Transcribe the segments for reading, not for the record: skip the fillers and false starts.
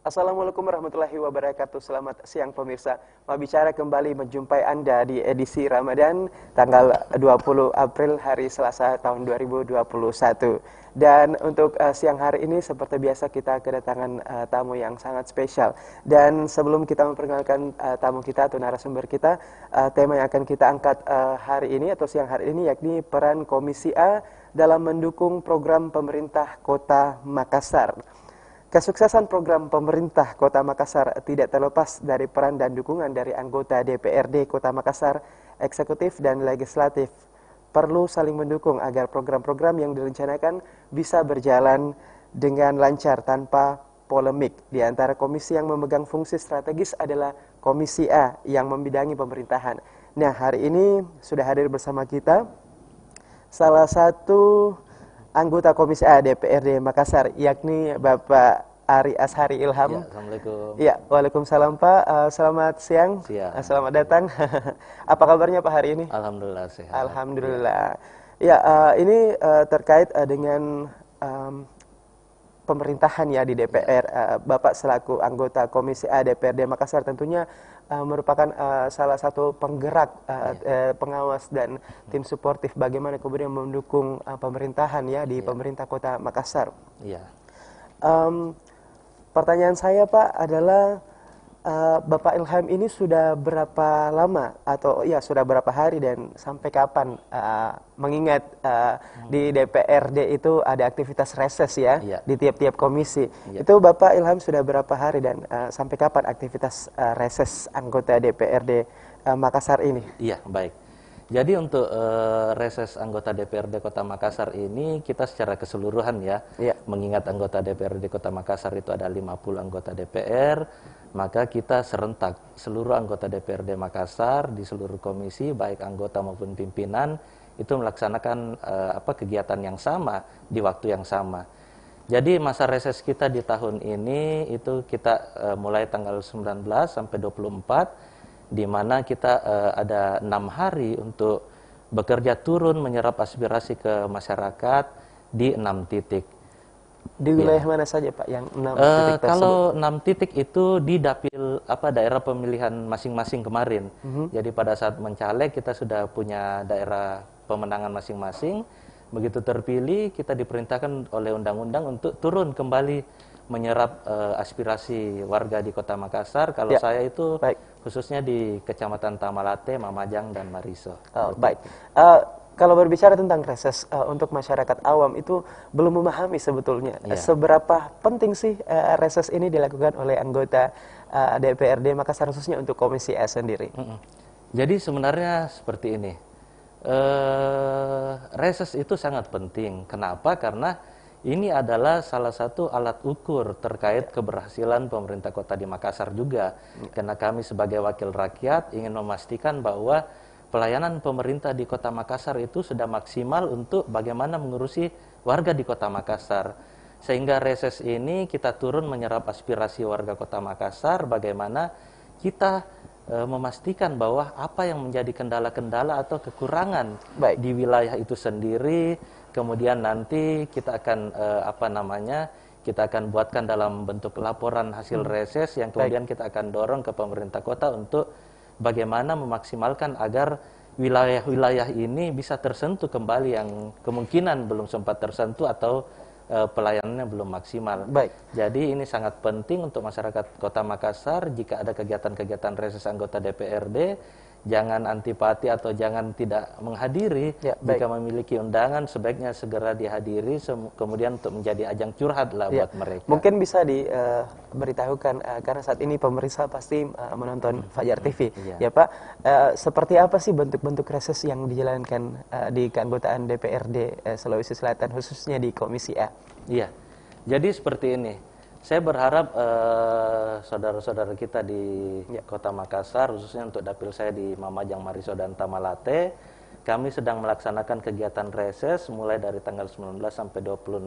Assalamualaikum warahmatullahi wabarakatuh. Selamat siang pemirsa. Pak Bicara kembali menjumpai Anda di edisi Ramadan tanggal 20 April hari Selasa tahun 2021. Dan untuk siang hari ini seperti biasa kita kedatangan tamu yang sangat spesial. Dan sebelum kita memperkenalkan tamu kita atau narasumber kita, tema yang akan kita angkat hari ini atau siang hari ini yakni peran Komisi A dalam mendukung program pemerintah Kota Makassar. Kesuksesan program pemerintah Kota Makassar tidak terlepas dari peran dan dukungan dari anggota DPRD Kota Makassar, eksekutif dan legislatif. Perlu saling mendukung agar program-program yang direncanakan bisa berjalan dengan lancar tanpa polemik. Di antara komisi yang memegang fungsi strategis adalah Komisi A yang membidangi pemerintahan. Nah, hari ini sudah hadir bersama kita salah satu anggota Komisi A DPRD Makassar, yakni Bapak Ari Ashari Ilham. Ya, Assalamualaikum. Ya, waalaikumsalam Pak. Selamat siang. Selamat datang. Apa kabarnya Pak hari ini? Alhamdulillah sehat. Alhamdulillah. Ya, ini terkait dengan pemerintahan ya di DPR. Bapak selaku anggota Komisi A DPRD Makassar tentunya merupakan salah satu penggerak, pengawas dan tim suportif bagaimana kemudian mendukung pemerintahan ya di pemerintah Kota Makassar. Iya. Pertanyaan saya Pak adalah Bapak Ilham ini sudah berapa lama atau ya sudah berapa hari dan sampai kapan mengingat di DPRD itu ada aktivitas reses ya di tiap-tiap komisi. Itu Bapak Ilham sudah berapa hari dan sampai kapan aktivitas reses anggota DPRD Makassar ini? Iya, baik. Jadi untuk reses anggota DPRD Kota Makassar ini kita secara keseluruhan mengingat anggota DPRD Kota Makassar itu ada 50 anggota DPR, maka kita serentak seluruh anggota DPRD Makassar di seluruh komisi baik anggota maupun pimpinan itu melaksanakan kegiatan yang sama di waktu yang sama. Jadi masa reses kita di tahun ini itu kita mulai tanggal 19 sampai 24, di mana kita ada 6 hari untuk bekerja turun menyerap aspirasi ke masyarakat di 6 titik. Di wilayah mana saja Pak yang 6 titik tersebut? Kalau 6 titik itu di dapil daerah pemilihan masing-masing kemarin. Jadi pada saat mencaleg kita sudah punya daerah pemenangan masing-masing. Begitu terpilih kita diperintahkan oleh undang-undang untuk turun kembali menyerap aspirasi warga di Kota Makassar. Kalau saya itu khususnya di Kecamatan Tamalate, Mamajang, dan Mariso. Baik. Kalau berbicara tentang reses untuk masyarakat awam itu belum memahami sebetulnya seberapa penting sih reses ini dilakukan oleh anggota DPRD Makassar khususnya untuk Komisi A sendiri. Jadi sebenarnya seperti ini. Reses itu sangat penting. Kenapa? Karena ini adalah salah satu alat ukur terkait keberhasilan pemerintah kota di Makassar juga. Karena kami sebagai wakil rakyat ingin memastikan bahwa pelayanan pemerintah di Kota Makassar itu sudah maksimal untuk bagaimana mengurusi warga di Kota Makassar. Sehingga reses ini kita turun menyerap aspirasi warga Kota Makassar, bagaimana kita memastikan bahwa apa yang menjadi kendala-kendala atau kekurangan di wilayah itu sendiri, kemudian nanti kita akan kita akan buatkan dalam bentuk laporan hasil reses yang kemudian kita akan dorong ke pemerintah kota untuk bagaimana memaksimalkan agar wilayah-wilayah ini bisa tersentuh kembali yang kemungkinan belum sempat tersentuh atau pelayanannya belum maksimal. Baik. Jadi ini sangat penting untuk masyarakat Kota Makassar. Jika ada kegiatan-kegiatan reses anggota DPRD, jangan antipati atau jangan tidak menghadiri. Ya, baik. Jika memiliki undangan, sebaiknya segera dihadiri, kemudian untuk menjadi ajang curhat lah buat mereka. Mungkin bisa diberitahukan, karena saat ini pemirsa pasti menonton Fajar TV, ya Pak. Seperti apa sih bentuk-bentuk reses yang dijalankan di keanggotaan DPRD Sulawesi Selatan, khususnya di Komisi A? Iya, jadi seperti ini. Saya berharap saudara-saudara kita di Kota Makassar, khususnya untuk dapil saya di Mamajang, Mariso, dan Tamalate, kami sedang melaksanakan kegiatan reses mulai dari tanggal 19 sampai 26,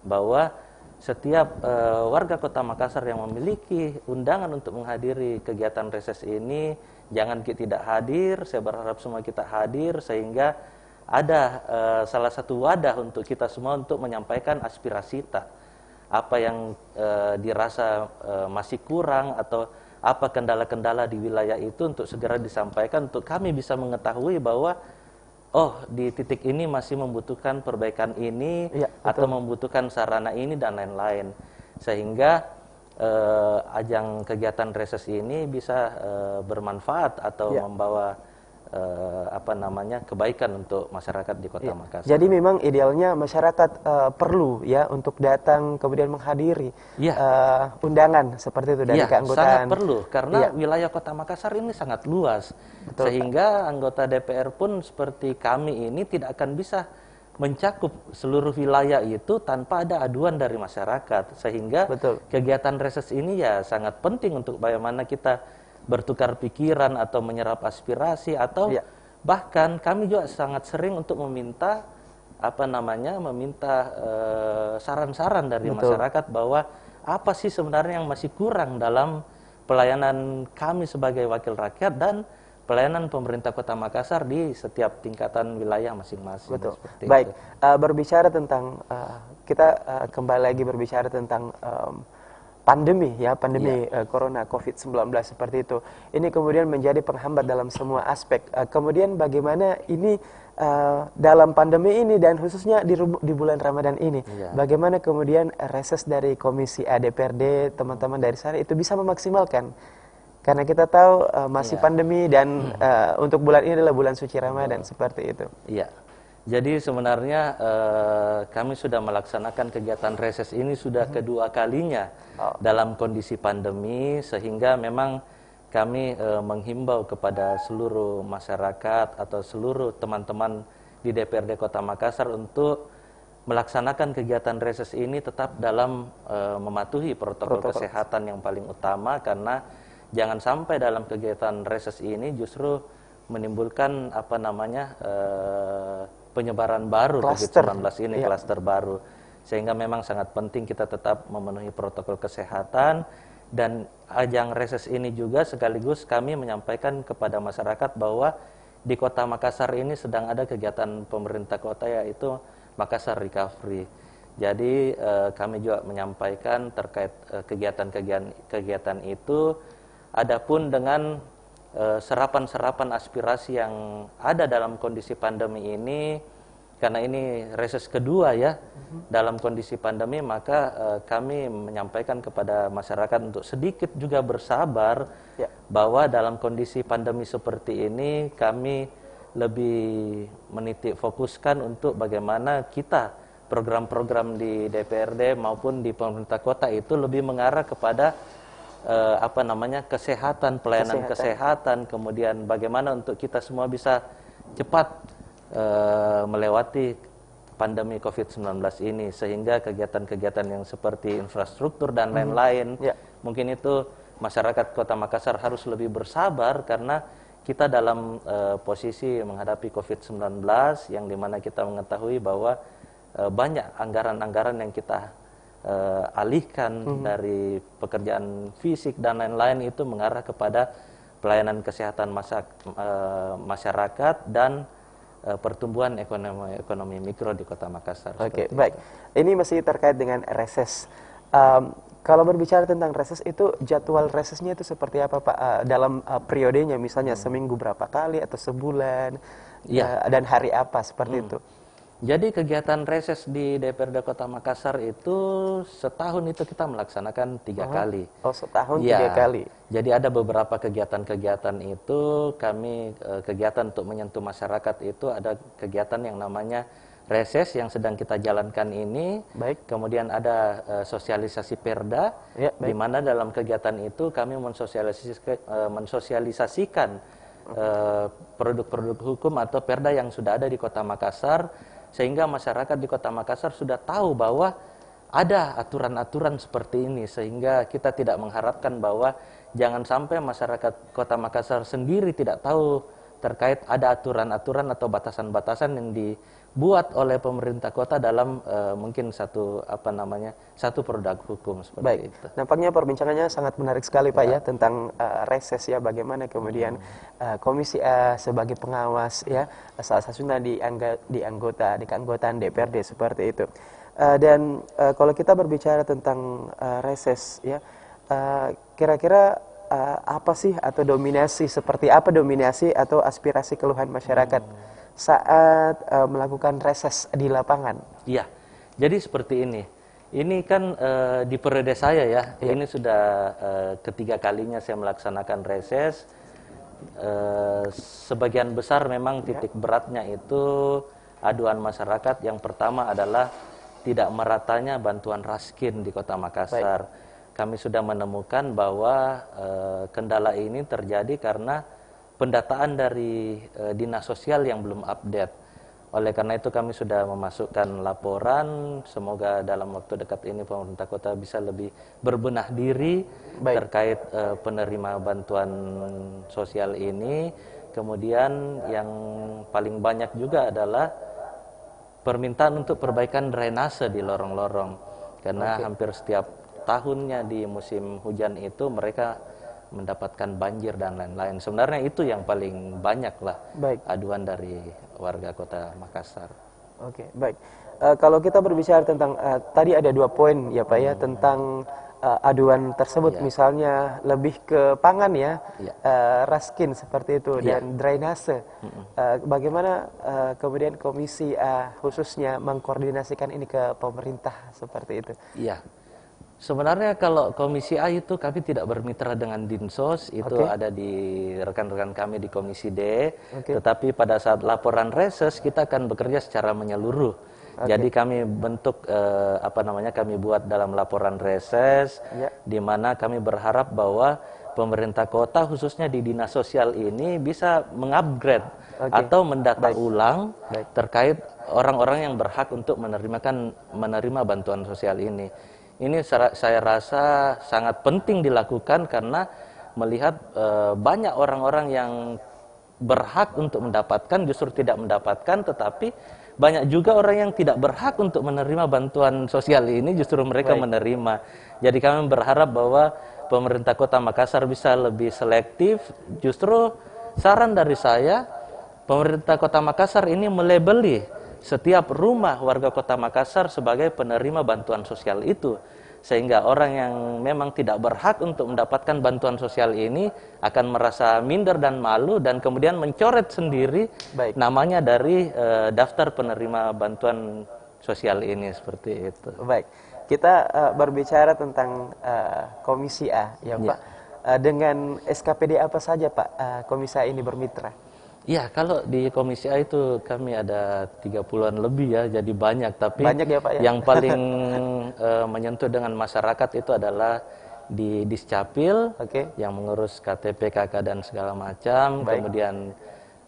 bahwa setiap warga Kota Makassar yang memiliki undangan untuk menghadiri kegiatan reses ini, jangan tidak hadir. Saya berharap semua kita hadir, sehingga ada salah satu wadah untuk kita semua untuk menyampaikan aspirasi kita. Apa yang dirasa masih kurang atau apa kendala-kendala di wilayah itu untuk segera disampaikan, untuk kami bisa mengetahui bahwa oh, di titik ini masih membutuhkan perbaikan ini, atau membutuhkan sarana ini dan lain-lain, sehingga ajang kegiatan reses ini bisa bermanfaat atau membawa kebaikan untuk masyarakat di Kota Makassar. Jadi memang idealnya masyarakat perlu ya untuk datang kemudian menghadiri undangan seperti itu dari keanggotaan. Sangat perlu, karena wilayah Kota Makassar ini sangat luas. Sehingga anggota DPR pun seperti kami ini tidak akan bisa mencakup seluruh wilayah itu tanpa ada aduan dari masyarakat. Sehingga kegiatan reses ini ya sangat penting untuk bagaimana kita bertukar pikiran atau menyerap aspirasi, atau bahkan kami juga sangat sering untuk meminta saran-saran dari masyarakat bahwa apa sih sebenarnya yang masih kurang dalam pelayanan kami sebagai wakil rakyat dan pelayanan pemerintah Kota Makassar di setiap tingkatan wilayah masing-masing. Baik, berbicara tentang kita kembali lagi berbicara tentang pandemi corona COVID-19 seperti itu. Ini kemudian menjadi penghambat dalam semua aspek. Kemudian bagaimana ini dalam pandemi ini dan khususnya di bulan Ramadan ini, bagaimana kemudian reses dari Komisi A DPRD, teman-teman dari sana itu bisa memaksimalkan. Karena kita tahu masih pandemi dan untuk bulan ini adalah bulan suci Ramadan seperti itu. Iya. Jadi sebenarnya kami sudah melaksanakan kegiatan reses ini sudah kedua kalinya dalam kondisi pandemi, sehingga memang kami menghimbau kepada seluruh masyarakat atau seluruh teman-teman di DPRD Kota Makassar untuk melaksanakan kegiatan reses ini tetap dalam mematuhi protokol kesehatan yang paling utama, karena jangan sampai dalam kegiatan reses ini justru menimbulkan penyebaran baru COVID-19 ini, klaster baru. Sehingga memang sangat penting kita tetap memenuhi protokol kesehatan. Dan ajang reses ini juga sekaligus kami menyampaikan kepada masyarakat bahwa di Kota Makassar ini sedang ada kegiatan pemerintah kota, yaitu Makassar Recovery. Jadi kami juga menyampaikan terkait kegiatan itu. Adapun dengan serapan-serapan aspirasi yang ada dalam kondisi pandemi ini, karena ini reses kedua dalam kondisi pandemi, maka kami menyampaikan kepada masyarakat untuk sedikit juga bersabar, bahwa dalam kondisi pandemi seperti ini kami lebih menitik fokuskan untuk bagaimana kita program-program di DPRD maupun di pemerintah kota itu lebih mengarah kepada kesehatan, pelayanan kesehatan, kemudian bagaimana untuk kita semua bisa cepat melewati pandemi COVID-19 ini, sehingga kegiatan-kegiatan yang seperti infrastruktur dan lain-lain, mungkin itu masyarakat Kota Makassar harus lebih bersabar, karena kita dalam posisi menghadapi COVID-19 yang dimana kita mengetahui bahwa banyak anggaran-anggaran yang kita alihkan dari pekerjaan fisik dan lain-lain itu mengarah kepada pelayanan kesehatan masyarakat dan pertumbuhan ekonomi mikro di Kota Makassar. Oke, baik. Ini masih terkait dengan reses. Kalau berbicara tentang reses itu, jadwal resesnya itu seperti apa Pak? Dalam periodenya misalnya seminggu berapa kali atau sebulan, Iya. dan hari apa seperti itu? Jadi kegiatan reses di DPRD Kota Makassar itu setahun itu kita melaksanakan 3 kali. Oh, setahun Ya, 3 kali. jadi ada beberapa kegiatan-kegiatan itu kegiatan untuk menyentuh masyarakat itu ada kegiatan yang namanya reses yang sedang kita jalankan ini. Baik. Kemudian ada sosialisasi Perda, Ya, di baik. mana dalam kegiatan itu kami mensosialisasikan produk-produk hukum atau Perda yang sudah ada di Kota Makassar, sehingga masyarakat di Kota Makassar sudah tahu bahwa ada aturan-aturan seperti ini, sehingga kita tidak mengharapkan bahwa jangan sampai masyarakat Kota Makassar sendiri tidak tahu terkait ada aturan-aturan atau batasan-batasan yang dibuat oleh pemerintah kota dalam mungkin satu produk hukum seperti Baik, itu. nampaknya perbincangannya sangat menarik sekali Pak ya tentang reses ya, bagaimana kemudian Komisi A sebagai pengawas ya, salah satunya di keanggotaan DPRD seperti itu. Dan kalau kita berbicara tentang reses ya, kira-kira apa sih atau seperti apa dominasi atau aspirasi keluhan masyarakat saat melakukan reses di lapangan? Iya, jadi seperti ini. Ini kan di periode saya ya, ini sudah ketiga kalinya saya melaksanakan reses. Sebagian besar memang titik beratnya itu aduan masyarakat. Yang pertama adalah tidak meratanya bantuan raskin di Kota Makassar. Kami sudah menemukan bahwa kendala ini terjadi karena pendataan dari dinas sosial yang belum update. Oleh karena itu kami sudah memasukkan laporan, semoga dalam waktu dekat ini pemerintah kota bisa lebih berbenah diri terkait penerima bantuan sosial ini. Kemudian yang paling banyak juga adalah permintaan untuk perbaikan drainase di lorong-lorong. Karena hampir setiap tahunnya di musim hujan itu mereka mendapatkan banjir dan lain-lain. Sebenarnya itu yang paling banyak lah aduan dari warga Kota Makassar. Oke, baik. Kalau kita berbicara tentang tadi ada 2 poin ya Pak ya, tentang aduan tersebut, misalnya lebih ke pangan ya, raskin seperti itu dan drainase. Bagaimana kemudian Komisi A khususnya mengkoordinasikan ini ke pemerintah seperti itu? Iya. Sebenarnya kalau Komisi A itu kami tidak bermitra dengan Dinsos, itu ada di rekan-rekan kami di Komisi D. Tetapi pada saat laporan reses kita akan bekerja secara menyeluruh. Jadi kami bentuk kami buat dalam laporan reses, di mana kami berharap bahwa pemerintah kota khususnya di dinas sosial ini bisa mengupgrade atau mendata ulang terkait orang-orang yang berhak untuk menerima bantuan sosial ini. Ini saya rasa sangat penting dilakukan karena melihat banyak orang-orang yang berhak untuk mendapatkan justru tidak mendapatkan, tetapi banyak juga orang yang tidak berhak untuk menerima bantuan sosial ini justru mereka menerima. Jadi kami berharap bahwa pemerintah Kota Makassar bisa lebih selektif. Justru saran dari saya, pemerintah Kota Makassar ini melabeli setiap rumah warga Kota Makassar sebagai penerima bantuan sosial itu, sehingga orang yang memang tidak berhak untuk mendapatkan bantuan sosial ini akan merasa minder dan malu dan kemudian mencoret sendiri namanya dari daftar penerima bantuan sosial ini, seperti itu. Baik, kita berbicara tentang Komisi A ya Pak. Dengan SKPD apa saja Pak Komisi A ini bermitra? Ya, kalau di Komisi A itu kami ada 30-an lebih ya, jadi banyak. Tapi banyak ya, Pak, ya? Yang paling menyentuh dengan masyarakat itu adalah di Discapil, yang mengurus KTP, KK, dan segala macam. Kemudian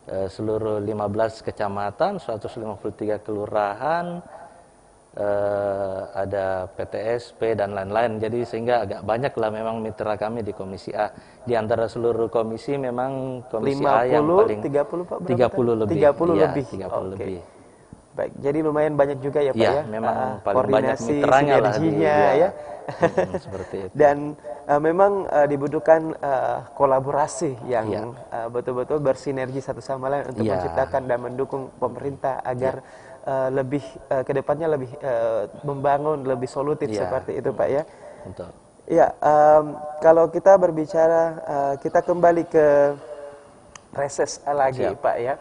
seluruh 15 kecamatan, 153 kelurahan, ada PTSP dan lain-lain. Jadi sehingga agak banyak lah memang mitra kami di Komisi A. Di antara seluruh komisi memang Komisi 50, A yang paling 30 Pak, 30 lebih. 30 ya, lebih. 30 lebih. Baik, jadi lumayan banyak juga ya Pak ya. Memang paling banyak mitranya lah ya. Seperti itu. Dan memang dibutuhkan kolaborasi yang betul-betul bersinergi satu sama lain untuk menciptakan dan mendukung pemerintah agar lebih kedepannya lebih membangun lebih solutif seperti itu Pak ya. Betul. Ya, kalau kita berbicara, kita kembali ke reses lagi, Siap. Pak ya.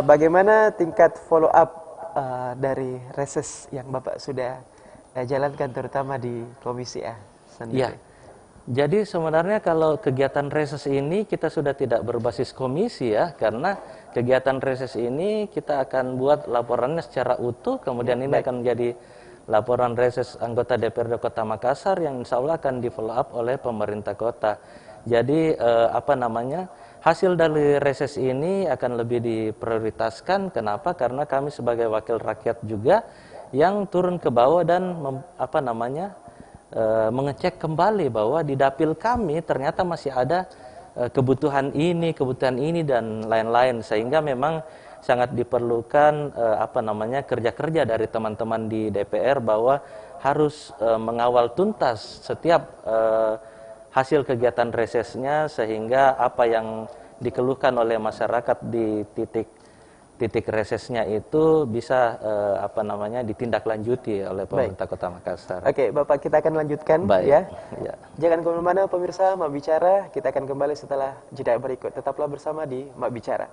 Bagaimana tingkat follow up dari reses yang Bapak sudah jalankan, terutama di Komisi A sendiri? Ya, jadi sebenarnya kalau kegiatan reses ini kita sudah tidak berbasis komisi ya, karena kegiatan reses ini kita akan buat laporannya secara utuh, kemudian ini akan menjadi laporan reses anggota DPRD Kota Makassar yang insya Allah akan di follow up oleh pemerintah kota. Jadi hasil dari reses ini akan lebih diprioritaskan. Kenapa? Karena kami sebagai wakil rakyat juga yang turun ke bawah dan mengecek kembali bahwa di dapil kami ternyata masih ada kebutuhan ini dan lain-lain, sehingga memang sangat diperlukan kerja-kerja dari teman-teman di DPR bahwa harus mengawal tuntas setiap hasil kegiatan resesnya, sehingga apa yang dikeluhkan oleh masyarakat di titik resesnya itu bisa ditindaklanjuti oleh pemerintah Kota Makassar. Oke, Bapak, kita akan lanjutkan. Baik. Ya. Ya. Jangan kemana-mana pemirsa, Mak Bicara. Kita akan kembali setelah jeda berikut. Tetaplah bersama di Mak Bicara.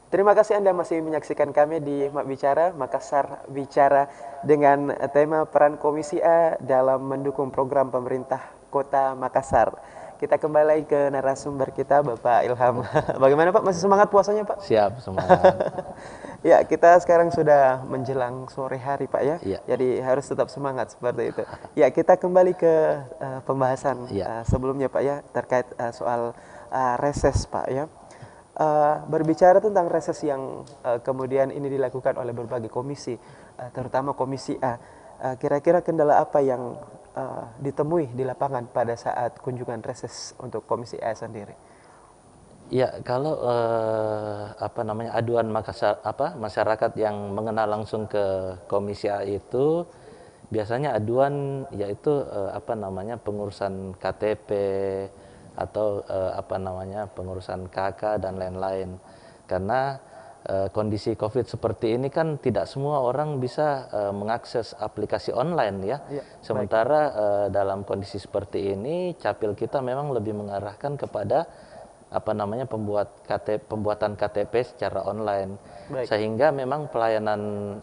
Terima kasih Anda masih menyaksikan kami di Mak Bicara, Makassar Bicara dengan tema peran Komisi A dalam mendukung program pemerintah Kota Makassar. Kita kembali lagi ke narasumber kita, Bapak Ilham. Bagaimana Pak, masih semangat puasanya Pak? Siap, semangat. Ya, kita sekarang sudah menjelang sore hari Pak ya. Iya. Jadi harus tetap semangat seperti itu. Ya, kita kembali ke pembahasan Iya. sebelumnya Pak ya, terkait soal reses Pak ya. Berbicara tentang reses yang kemudian ini dilakukan oleh berbagai komisi, terutama Komisi A, kira-kira kendala apa yang ditemui di lapangan pada saat kunjungan reses untuk Komisi A sendiri? Ya, kalau aduan masyarakat yang mengenal langsung ke Komisi A itu biasanya aduan yaitu pengurusan KTP atau pengurusan KK dan lain-lain. Karena kondisi Covid seperti ini kan tidak semua orang bisa mengakses aplikasi online ya. Ya, Sementara dalam kondisi seperti ini Capil kita memang lebih mengarahkan kepada pembuatan KTP secara online. Baik. Sehingga memang pelayanan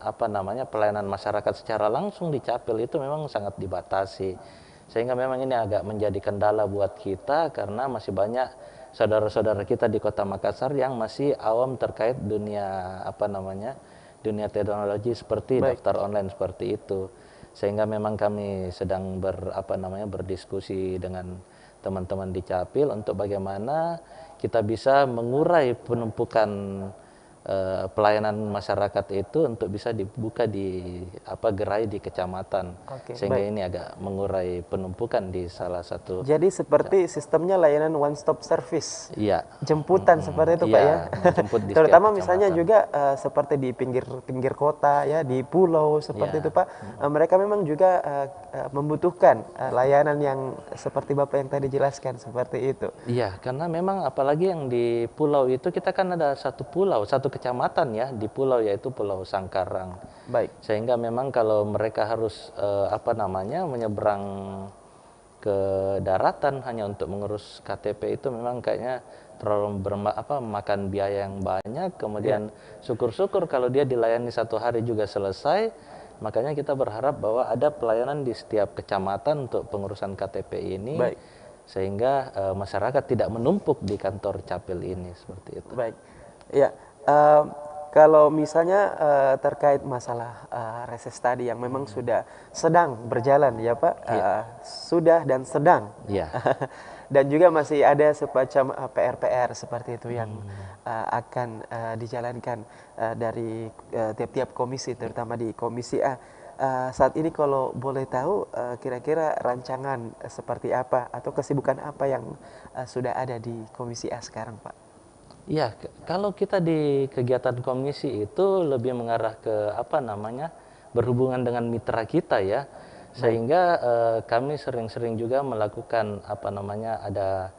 pelayanan masyarakat secara langsung di Capil itu memang sangat dibatasi. Sehingga memang ini agak menjadi kendala buat kita karena masih banyak saudara-saudara kita di Kota Makassar yang masih awam terkait dunia dunia teknologi seperti Baik. daftar online seperti itu. Sehingga memang kami sedang berdiskusi dengan teman-teman di Capil untuk bagaimana kita bisa mengurai penumpukan pelayanan masyarakat itu untuk bisa dibuka di gerai di kecamatan. Oke, Sehingga baik. ini agak mengurai penumpukan di salah satu. Jadi seperti sistemnya layanan one stop service. Iya. Jemputan seperti itu Pak Iya, ya. menjemput di Terutama setiap misalnya kecamatan. juga seperti di pinggir kota ya, di pulau seperti Iya. itu Pak. Mereka memang juga membutuhkan layanan yang seperti Bapak yang tadi jelaskan seperti itu. Iya, karena memang apalagi yang di pulau itu kita kan ada satu pulau, satu kecamatan ya di pulau yaitu Pulau Sangkarang. Baik. Sehingga memang kalau mereka harus menyeberang ke daratan hanya untuk mengurus KTP itu memang kayaknya terlalu makan biaya yang banyak. Kemudian syukur-syukur kalau dia dilayani satu hari juga selesai. Makanya kita berharap bahwa ada pelayanan di setiap kecamatan untuk pengurusan KTP ini. Baik. Sehingga masyarakat tidak menumpuk di kantor Capil ini seperti itu. Baik. Ya, kalau misalnya terkait masalah reses tadi yang memang sudah sedang berjalan ya Pak, sudah dan sedang. Iya. Dan juga masih ada semacam PR-PR seperti itu yang akan dijalankan dari tiap-tiap komisi, terutama di Komisi A. Saat ini kalau boleh tahu kira-kira rancangan seperti apa atau kesibukan apa yang sudah ada di Komisi A sekarang Pak? Iya, kalau kita di kegiatan komisi itu lebih mengarah ke berhubungan dengan mitra kita ya, sehingga kami sering-sering juga melakukan ada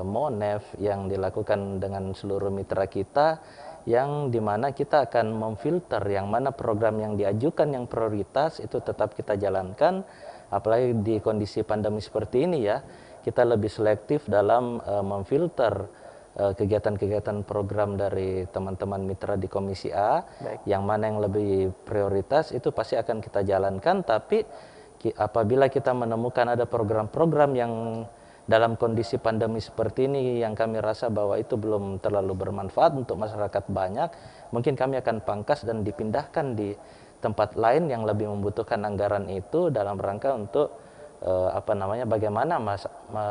Monef yang dilakukan dengan seluruh mitra kita, yang dimana kita akan memfilter yang mana program yang diajukan yang prioritas itu tetap kita jalankan, apalagi di kondisi pandemi seperti ini ya, kita lebih selektif dalam memfilter kegiatan-kegiatan program dari teman-teman mitra di Komisi A. Baik. Yang mana yang lebih prioritas itu pasti akan kita jalankan, tapi apabila kita menemukan ada program-program yang dalam kondisi pandemi seperti ini yang kami rasa bahwa itu belum terlalu bermanfaat untuk masyarakat banyak, mungkin kami akan pangkas dan dipindahkan di tempat lain yang lebih membutuhkan anggaran itu dalam rangka untuk bagaimana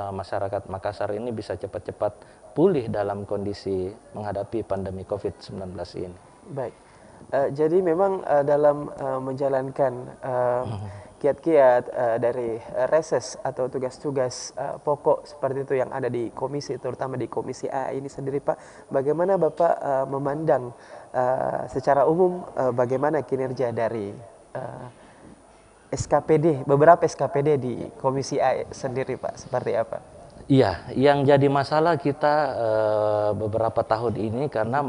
masyarakat Makassar ini bisa cepat-cepat pulih dalam kondisi menghadapi pandemi COVID-19 ini. Baik. Jadi memang dalam menjalankan kiat-kiat dari reses atau tugas-tugas pokok seperti itu yang ada di komisi, terutama di Komisi A ini sendiri Pak, bagaimana Bapak memandang secara umum bagaimana kinerja dari SKPD, beberapa SKPD di Komisi A sendiri Pak, seperti apa? Iya, yang jadi masalah kita beberapa tahun ini karena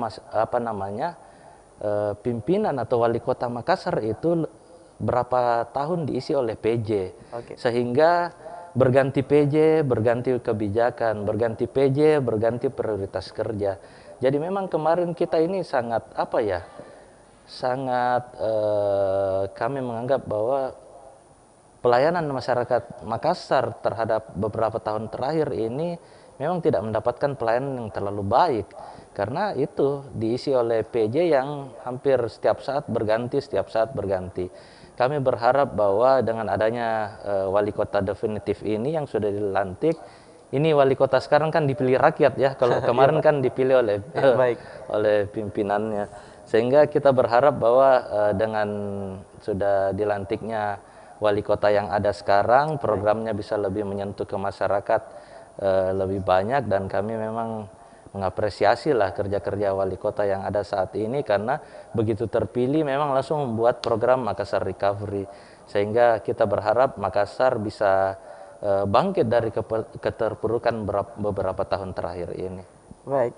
pimpinan atau wali kota Makassar itu berapa tahun diisi oleh PJ, Oke. sehingga berganti PJ, berganti kebijakan, berganti PJ, berganti prioritas kerja. Jadi memang kemarin kita ini sangat apa ya, sangat kami menganggap bahwa pelayanan masyarakat Makassar terhadap beberapa tahun terakhir ini memang tidak mendapatkan pelayanan yang terlalu baik. Karena itu diisi oleh PJ yang hampir setiap saat berganti. Kami berharap bahwa dengan adanya wali kota definitif ini yang sudah dilantik, ini wali kota sekarang kan dipilih rakyat ya, kalau kemarin kan dipilih oleh oleh pimpinannya. Sehingga kita berharap bahwa dengan sudah dilantiknya wali kota yang ada sekarang, programnya bisa lebih menyentuh ke masyarakat lebih banyak, dan kami memang mengapresiasi lah kerja-kerja wali kota yang ada saat ini, karena begitu terpilih memang langsung membuat program Makassar Recovery, sehingga kita berharap Makassar bisa bangkit dari keterpurukan beberapa tahun terakhir ini. Baik.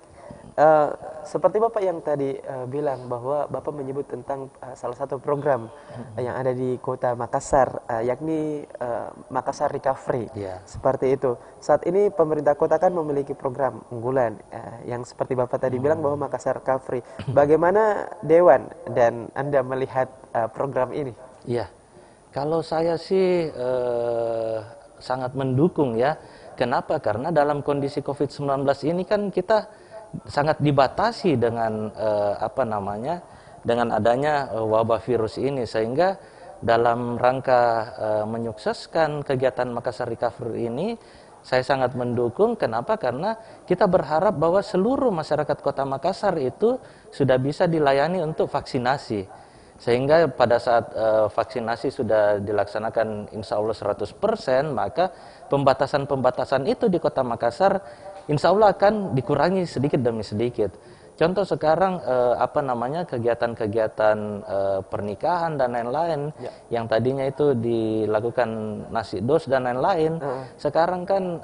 Seperti Bapak yang tadi bilang bahwa Bapak menyebut tentang salah satu program yang ada di kota Makassar, yakni Makassar Recovery. Seperti itu. Saat ini pemerintah kota kan memiliki program unggulan yang seperti Bapak tadi bilang bahwa Makassar Recovery. Bagaimana Dewan dan Anda melihat program ini? Iya, kalau saya sih sangat mendukung ya. Kenapa? Karena dalam kondisi COVID-19 ini kan kita sangat dibatasi dengan dengan adanya wabah virus ini, sehingga dalam rangka menyukseskan kegiatan Makassar Recovery ini saya sangat mendukung. Kenapa? Karena kita berharap bahwa seluruh masyarakat Kota Makassar itu sudah bisa dilayani untuk vaksinasi, sehingga pada saat vaksinasi sudah dilaksanakan insya Allah 100%, maka pembatasan-pembatasan itu di Kota Makassar insya Allah akan dikurangi sedikit demi sedikit. Contoh sekarang kegiatan-kegiatan pernikahan dan lain-lain yang tadinya itu dilakukan nasi dos dan lain-lain, sekarang kan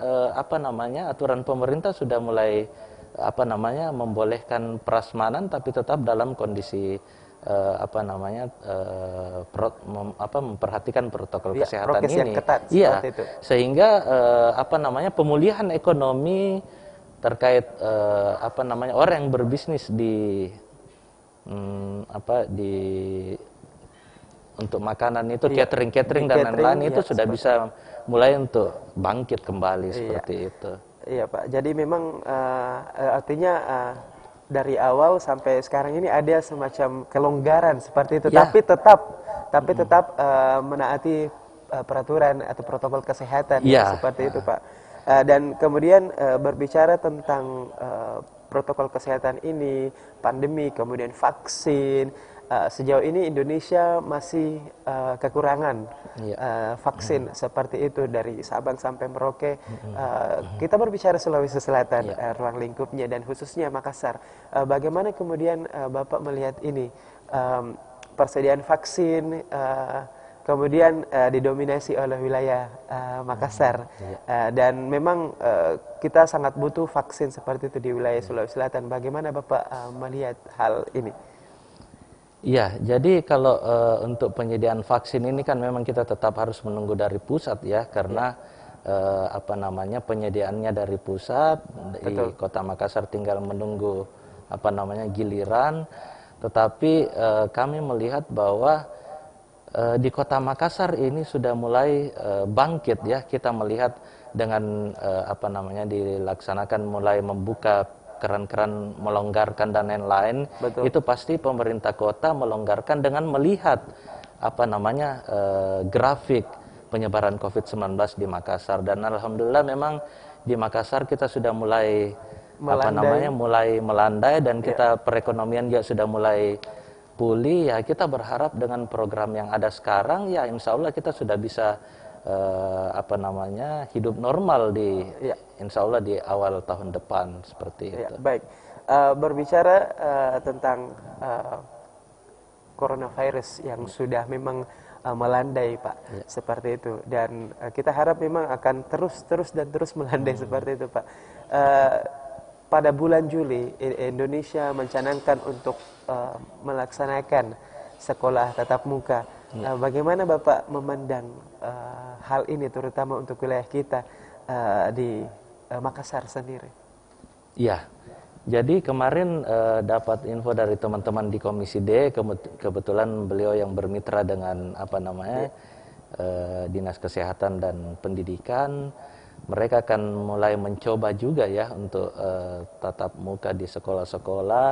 aturan pemerintah sudah mulai membolehkan prasmanan, tapi tetap dalam kondisi memperhatikan protokol kesehatan ini. Ketat, iya, itu. Sehingga pemulihan ekonomi terkait orang yang berbisnis untuk makanan itu, catering dan lain-lain itu sudah bisa mulai untuk bangkit kembali seperti itu. Iya Pak. Jadi memang artinya dari awal sampai sekarang ini ada semacam kelonggaran seperti itu, tapi tetap menaati peraturan atau protokol kesehatan seperti itu Pak. Dan kemudian berbicara tentang protokol kesehatan ini, pandemi, kemudian vaksin, sejauh ini Indonesia masih kekurangan vaksin seperti itu dari Sabang sampai Merauke. Kita berbicara Sulawesi Selatan, ruang lingkupnya dan khususnya Makassar. Bagaimana kemudian Bapak melihat ini persediaan vaksin kemudian didominasi oleh wilayah Makassar dan memang kita sangat butuh vaksin seperti itu di wilayah Sulawesi Selatan. Bagaimana Bapak melihat hal ini? Iya, jadi kalau untuk penyediaan vaksin ini kan memang kita tetap harus menunggu dari pusat ya, karena penyediaannya dari pusat. Di Kota Makassar tinggal menunggu giliran. Tetapi kami melihat bahwa di Kota Makassar ini sudah mulai bangkit ya. Kita melihat dengan dilaksanakan mulai membuka keran-keran, melonggarkan dan lain-lain, itu pasti pemerintah kota melonggarkan dengan melihat grafik penyebaran COVID-19 di Makassar. Dan alhamdulillah memang di Makassar kita sudah mulai mulai melandai dan kita perekonomian juga sudah mulai pulih ya. Kita berharap dengan program yang ada sekarang ya insya Allah kita sudah bisa hidup normal di insya Allah di awal tahun depan seperti itu. Baik, berbicara tentang coronavirus yang sudah memang melandai Pak, seperti itu, dan kita harap memang akan terus melandai seperti itu Pak. Pada bulan Juli Indonesia mencanangkan untuk melaksanakan sekolah tatap muka. Bagaimana Bapak memandang hal ini, terutama untuk wilayah kita di Makassar sendiri? Iya, jadi kemarin dapat info dari teman-teman di Komisi D, kebetulan beliau yang bermitra dengan Dinas Kesehatan dan Pendidikan. Mereka akan mulai mencoba juga ya untuk tatap muka di sekolah-sekolah.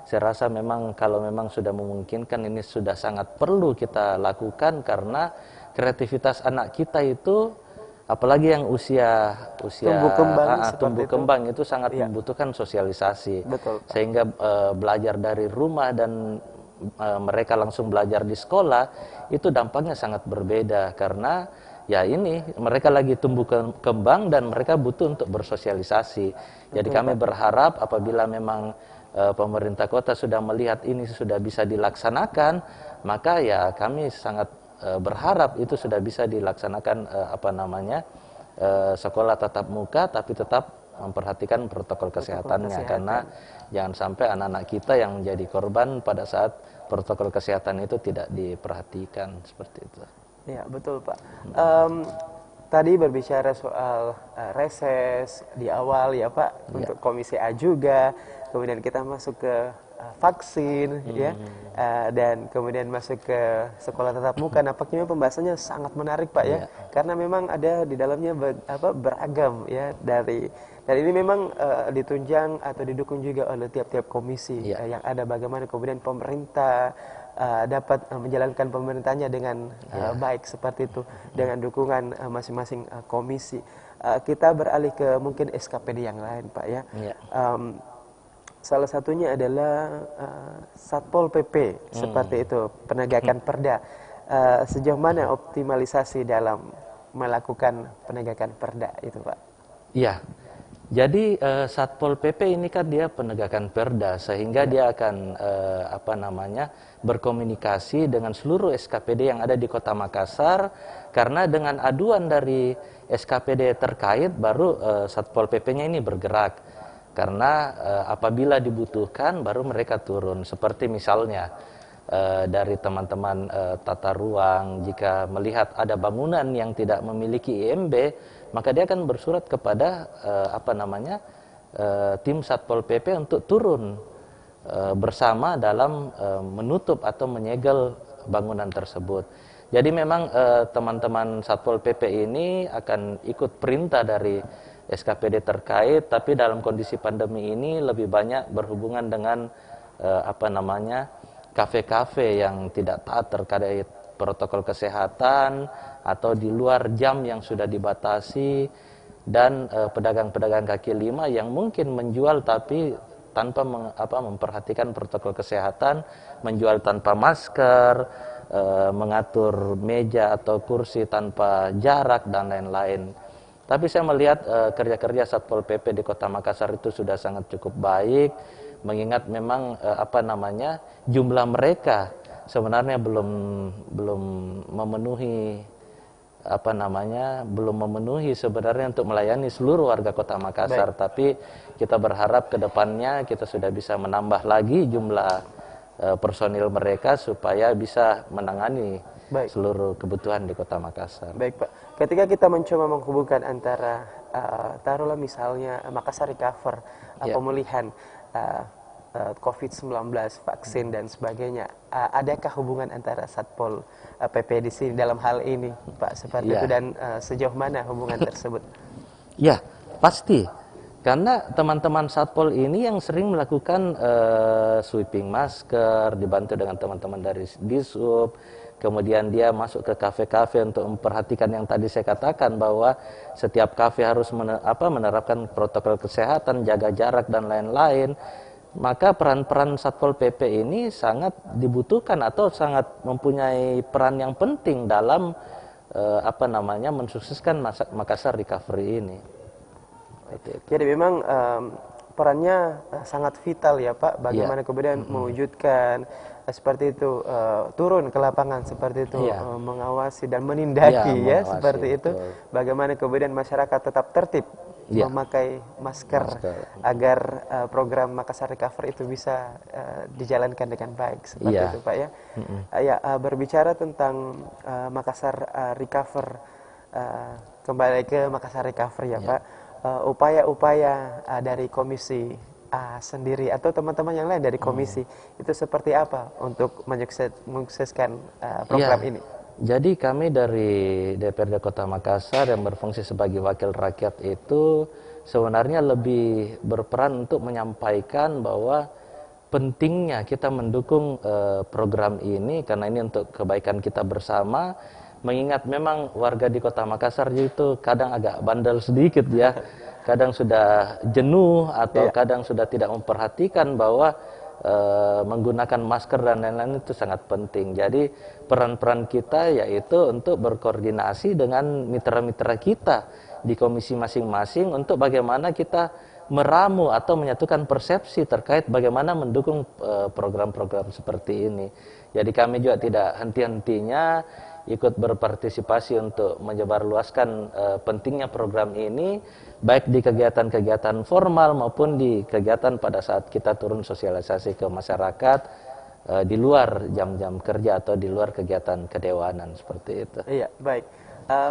Saya rasa memang kalau memang sudah memungkinkan, ini sudah sangat perlu kita lakukan, karena kreativitas anak kita itu, apalagi yang usia tumbuh kembang itu sangat membutuhkan sosialisasi. Betul, Pak. Sehingga belajar dari rumah dan mereka langsung belajar di sekolah itu dampaknya sangat berbeda, karena ya ini mereka lagi tumbuh kembang dan mereka butuh untuk bersosialisasi. Jadi kami berharap apabila memang pemerintah kota sudah melihat ini sudah bisa dilaksanakan, maka ya kami sangat berharap itu sudah bisa dilaksanakan sekolah tatap muka, tapi tetap memperhatikan protokol kesehatannya, karena jangan sampai anak-anak kita yang menjadi korban pada saat protokol kesehatan itu tidak diperhatikan, seperti itu. Ya, betul, Pak. Tadi berbicara soal reses di awal ya, Pak, untuk Komisi A juga, kemudian kita masuk ke vaksin ya, dan kemudian masuk ke sekolah tatap muka. Nampaknya pembahasannya sangat menarik, Pak ya, karena memang ada di dalamnya beragam ya, dan ini memang ditunjang atau didukung juga oleh tiap-tiap komisi yang ada, bagaimana kemudian pemerintah dapat menjalankan pemerintahnya dengan baik seperti itu, dengan dukungan masing-masing komisi. Kita beralih ke mungkin SKPD yang lain, Pak ya. Salah satunya adalah Satpol PP, seperti itu, penegakan perda. Sejauh mana optimalisasi dalam melakukan penegakan perda itu, Pak? Iya. Jadi Satpol PP ini kan dia penegakan perda, sehingga dia akan berkomunikasi dengan seluruh SKPD yang ada di Kota Makassar, karena dengan aduan dari SKPD terkait baru Satpol PP-nya ini bergerak. Karena apabila dibutuhkan baru mereka turun. Seperti misalnya dari teman-teman tata ruang, jika melihat ada bangunan yang tidak memiliki IMB, maka dia akan bersurat kepada tim Satpol PP untuk turun bersama dalam menutup atau menyegel bangunan tersebut. Jadi memang teman-teman Satpol PP ini akan ikut perintah dari SKPD terkait, tapi dalam kondisi pandemi ini lebih banyak berhubungan dengan kafe-kafe yang tidak taat terkait protokol kesehatan, atau di luar jam yang sudah dibatasi, dan pedagang-pedagang kaki lima yang mungkin menjual tapi tanpa memperhatikan protokol kesehatan, menjual tanpa masker, mengatur meja atau kursi tanpa jarak dan lain-lain. Tapi saya melihat kerja-kerja Satpol PP di Kota Makassar itu sudah sangat cukup baik, mengingat memang jumlah mereka sebenarnya belum memenuhi belum memenuhi sebenarnya untuk melayani seluruh warga Kota Makassar. Tapi kita berharap ke depannya kita sudah bisa menambah lagi jumlah personil mereka supaya bisa menangani seluruh kebutuhan di Kota Makassar. Baik, Pak. Ketika kita mencoba menghubungkan antara taruhlah misalnya Makassar Recover, pemulihan COVID-19, vaksin dan sebagainya, adakah hubungan antara Satpol PP di sini dalam hal ini, Pak, seperti itu, dan sejauh mana hubungan tersebut? Ya, pasti. Karena teman-teman Satpol ini yang sering melakukan sweeping masker, dibantu dengan teman-teman dari Disub. Kemudian dia masuk ke kafe-kafe untuk memperhatikan yang tadi saya katakan, bahwa setiap kafe harus menerapkan protokol kesehatan, jaga jarak dan lain-lain. Maka peran-peran Satpol PP ini sangat dibutuhkan atau sangat mempunyai peran yang penting dalam mensukseskan Makassar Recovery ini. Jadi memang perannya sangat vital ya, Pak, bagaimana kemudian mewujudkan seperti itu, turun ke lapangan seperti itu, mengawasi dan menindaki seperti itu, bagaimana kemudian masyarakat tetap tertib memakai masker agar program Makassar Recover itu bisa dijalankan dengan baik seperti itu Pak ya. Ya, berbicara tentang Makassar Recover, kembali ke Makassar Recover ya Pak. Upaya-upaya dari komisi sendiri atau teman-teman yang lain dari komisi itu seperti apa untuk menyukseskan program ini? Jadi kami dari DPRD Kota Makassar yang berfungsi sebagai wakil rakyat itu sebenarnya lebih berperan untuk menyampaikan bahwa pentingnya kita mendukung program ini karena ini untuk kebaikan kita bersama. Mengingat memang warga di Kota Makassar itu kadang agak bandel sedikit ya, kadang sudah jenuh atau kadang sudah tidak memperhatikan bahwa menggunakan masker dan lain-lain itu sangat penting. Jadi peran-peran kita yaitu untuk berkoordinasi dengan mitra-mitra kita di komisi masing-masing untuk bagaimana kita meramu atau menyatukan persepsi terkait bagaimana mendukung program-program seperti ini. Jadi kami juga tidak henti-hentinya ikut berpartisipasi untuk menyebarluaskan pentingnya program ini, baik di kegiatan-kegiatan formal maupun di kegiatan pada saat kita turun sosialisasi ke masyarakat di luar jam-jam kerja atau di luar kegiatan kedewanan seperti itu. Iya, baik.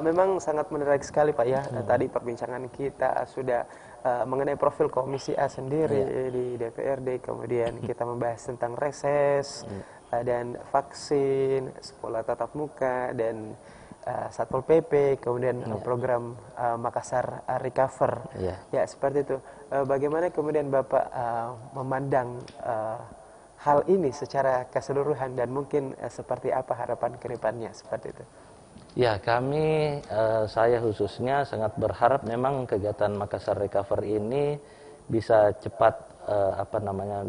Memang sangat menarik sekali Pak ya. Tadi perbincangan kita sudah mengenai profil Komisi A sendiri di DPRD, kemudian kita membahas tentang reses dan vaksin, sekolah tatap muka dan Satpol PP, kemudian program Makassar Recover. Ya, seperti itu. Bagaimana kemudian Bapak memandang hal ini secara keseluruhan dan mungkin seperti apa harapan ke depannya seperti itu? Ya, kami, saya khususnya sangat berharap memang kegiatan Makassar Recover ini bisa cepat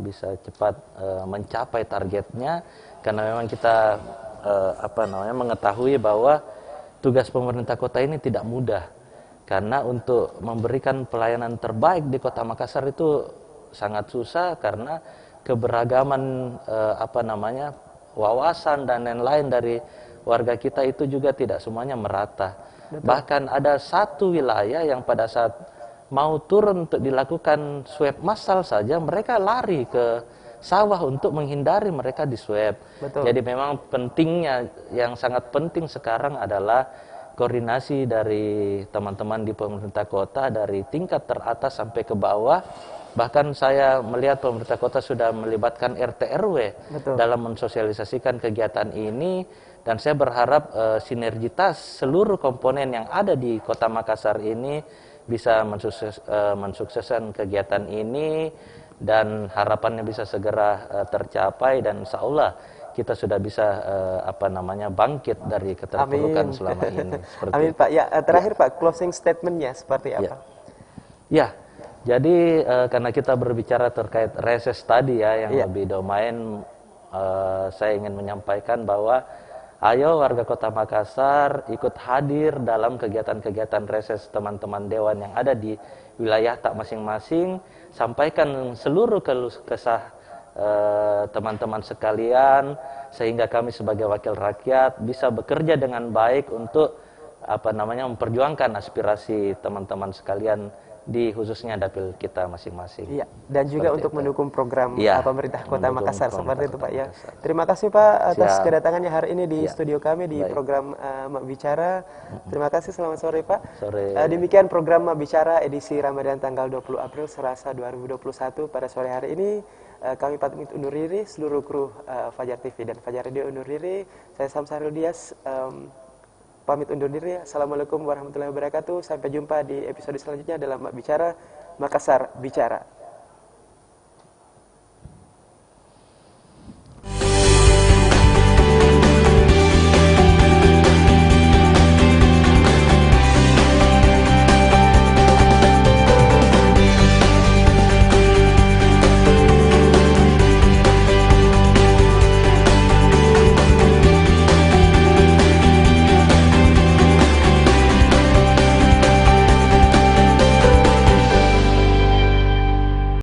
bisa cepat mencapai targetnya karena memang kita mengetahui bahwa tugas pemerintah kota ini tidak mudah karena untuk memberikan pelayanan terbaik di Kota Makassar itu sangat susah karena keberagaman wawasan dan lain-lain dari warga kita itu juga tidak semuanya merata. Betul. Bahkan ada satu wilayah yang pada saat mau turun untuk dilakukan swab massal saja mereka lari ke sawah untuk menghindari mereka di swab. Betul. Jadi memang pentingnya, yang sangat penting sekarang adalah koordinasi dari teman-teman di pemerintah kota dari tingkat teratas sampai ke bawah. Bahkan saya melihat pemerintah kota sudah melibatkan RT RW dalam mensosialisasikan kegiatan ini, dan saya berharap sinergitas seluruh komponen yang ada di Kota Makassar ini bisa mensukseskan kegiatan ini dan harapannya bisa segera tercapai dan insya Allah kita sudah bisa bangkit dari keterpurukan selama ini. Amin Pak. Ya, terakhir Pak, closing statementnya seperti apa? Ya, jadi karena kita berbicara terkait reses tadi ya yang lebih domain, saya ingin menyampaikan bahwa ayo warga Kota Makassar ikut hadir dalam kegiatan-kegiatan reses teman-teman dewan yang ada di wilayah tak masing-masing. Sampaikan seluruh keluh kesah teman-teman sekalian sehingga kami sebagai wakil rakyat bisa bekerja dengan baik untuk memperjuangkan aspirasi teman-teman sekalian di khususnya dapil kita masing-masing. Iya, dan juga untuk mendukung program pemerintah Kota Makassar seperti itu Pak ya. Terima kasih Pak atas kedatangannya hari ini di studio kami di program Mak Bicara. Terima kasih, selamat sore Pak. Sore. Demikian program Mak Bicara edisi Ramadan tanggal 20 April Selasa 2021 pada sore hari ini. Kami pamit undur diri, seluruh kru Fajar TV dan Fajar Radio undur diri. Saya Samsarul Dias pamit undur diri. Assalamualaikum warahmatullahi wabarakatuh. Sampai jumpa di episode selanjutnya dalam Mak Bicara Makassar Bicara.